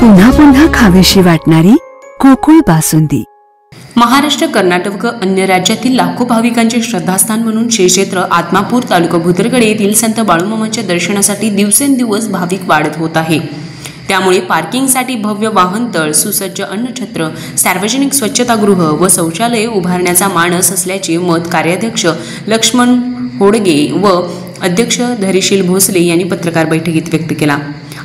पुन्हा पुन्हा खावीशी वाटणारी गोकुळ बासुंदी। महाराष्ट्र, कर्नाटक व अन्य राज्यातील लाखो भाविकांचे श्रद्धास्थान म्हणून श्री क्षेत्र आदमापूर तालुका भुदरगड येथील संत बाळूमामांच्या दर्शनासाठी दिवसेंदिवस भाविक वाढत होत आहे। त्यामुळे पार्किंगसाठी भव्य वाहनतळ, सुसज्ज अन्नछत्र, सार्वजनिक स्वच्छतागृह व शौचालये उभारण्याचा मानस असल्याचे मत कार्याध्यक्ष लक्ष्मण होडगे व अध्यक्ष धैर्यशील भोसले यांनी पत्रकार बैठकीत व्यक्त केला।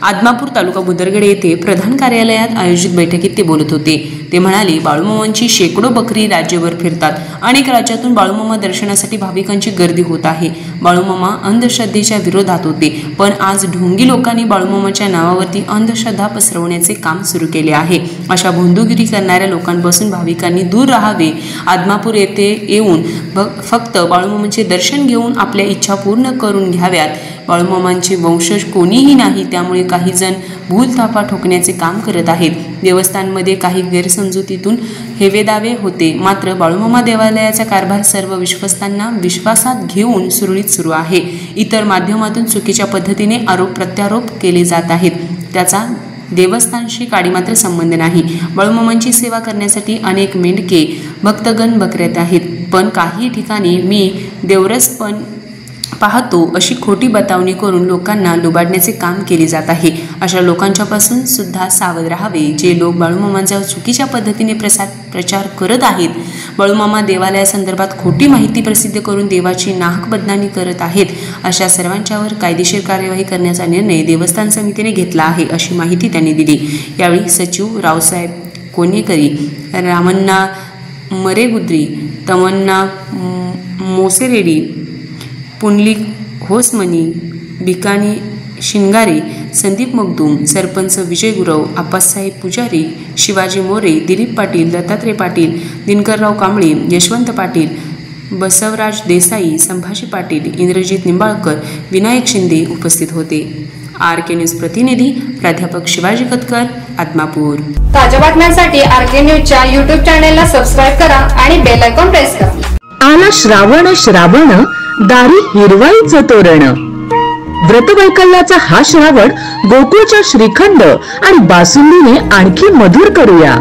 आदमापूर तालुका भुदरगड येथे प्रधान कार्यालयात आयोजित बैठकीत ते बोलत होते। ते म्हणाले, बाळूमामांची शेकडो बकरी राज्यभर फिरतात। अनेक राज्यातून बाळूमामा दर्शनासाठी भाविकांची गर्दी होत आहे। बाळूमामा अंधश्रद्धेच्या विरोधात होते, पण आज ढोंगी लोकांनी बाळूमामाच्या नावावरती अंधश्रद्धा पसरवण्याचे काम सुरू केले आहे। अशा भोंदूगिरी करणाऱ्या लोकांपासून भाविकांनी दूर राहावे। आदमापूर येथे येऊन फक्त बाळूमामांचे दर्शन घेऊन आपल्या इच्छा पूर्ण करून घ्याव्यात। बाळूमामांचे वंशज कोणीही नाही, त्यामुळे काही जण भूलथापा ठोकण्याचे काम करत आहेत। देवस्थानमध्ये काही गैरसमजुतीतून हेवेदावे होते, मात्र बाळूमामा देवालयाचा कारभार सर्व विश्वस्तांना विश्वासात घेऊन सुरळीत सुरू आहे। इतर माध्यमातून चुकीच्या पद्धतीने आरोप प्रत्यारोप केले जात आहेत, त्याचा देवस्थानशी काडी मात्र संबंध नाही। बाळूमामांची सेवा करण्यासाठी अनेक मेंढके भक्तगण बकऱ्यात आहेत, पण काही ठिकाणी मी देवरसपण पाहतो अशी खोटी बतावणी करून लोकांना लुबाडण्याचे काम केले जात आहे। अशा लोकांच्यापासून सुद्धा सावध राहावे, जे लोक बाळूमामांचा चुकीच्या पद्धतीने प्रचार करत आहेत। बाळूमामा देवालयासंदर्भात खोटी माहिती प्रसिद्ध करून देवाची नाहक बदनामी करत आहेत। अशा सर्वांच्यावर कायदेशीर कार्यवाही करण्याचा निर्णय देवस्थान समितीने घेतला आहे, अशी माहिती त्यांनी दिली। यावेळी सचिव रावसाहेब कोणेकरी, रामण्णा मरेगुद्री, तमन्ना मोसेरेडी, पुंडलिक होसमनी, बिकानी शिंगारे, संदीप मगदूम, सरपंच विजय गुरव, आप्पासाहेब पुजारी, शिवाजी मोरे, दिलीप पाटील, दत्तात्रय पाटील, दिनकरराव कांबळे, यशवंत पाटील, बसवराज देसाई, संभाजी पाटील, इंद्रजित निंबाळकर, विनायक शिंदे उपस्थित होते। RK न्यूज प्रतिनिधी प्राध्यापक शिवाजी कतकर, आदमापूर। ताज्या बातम्यांसाठी RK न्यूजच्या YouTube चॅनेलला सबस्क्राइब करा आणि बेल आयकॉन प्रेस करा। आला श्रावण दारी हिरवाईचं तोरण। व्रतवैकल्याचा हा श्रावण गोकुळच्या श्रीखंड आणि बासुंदीने आणखी मधुर करूया।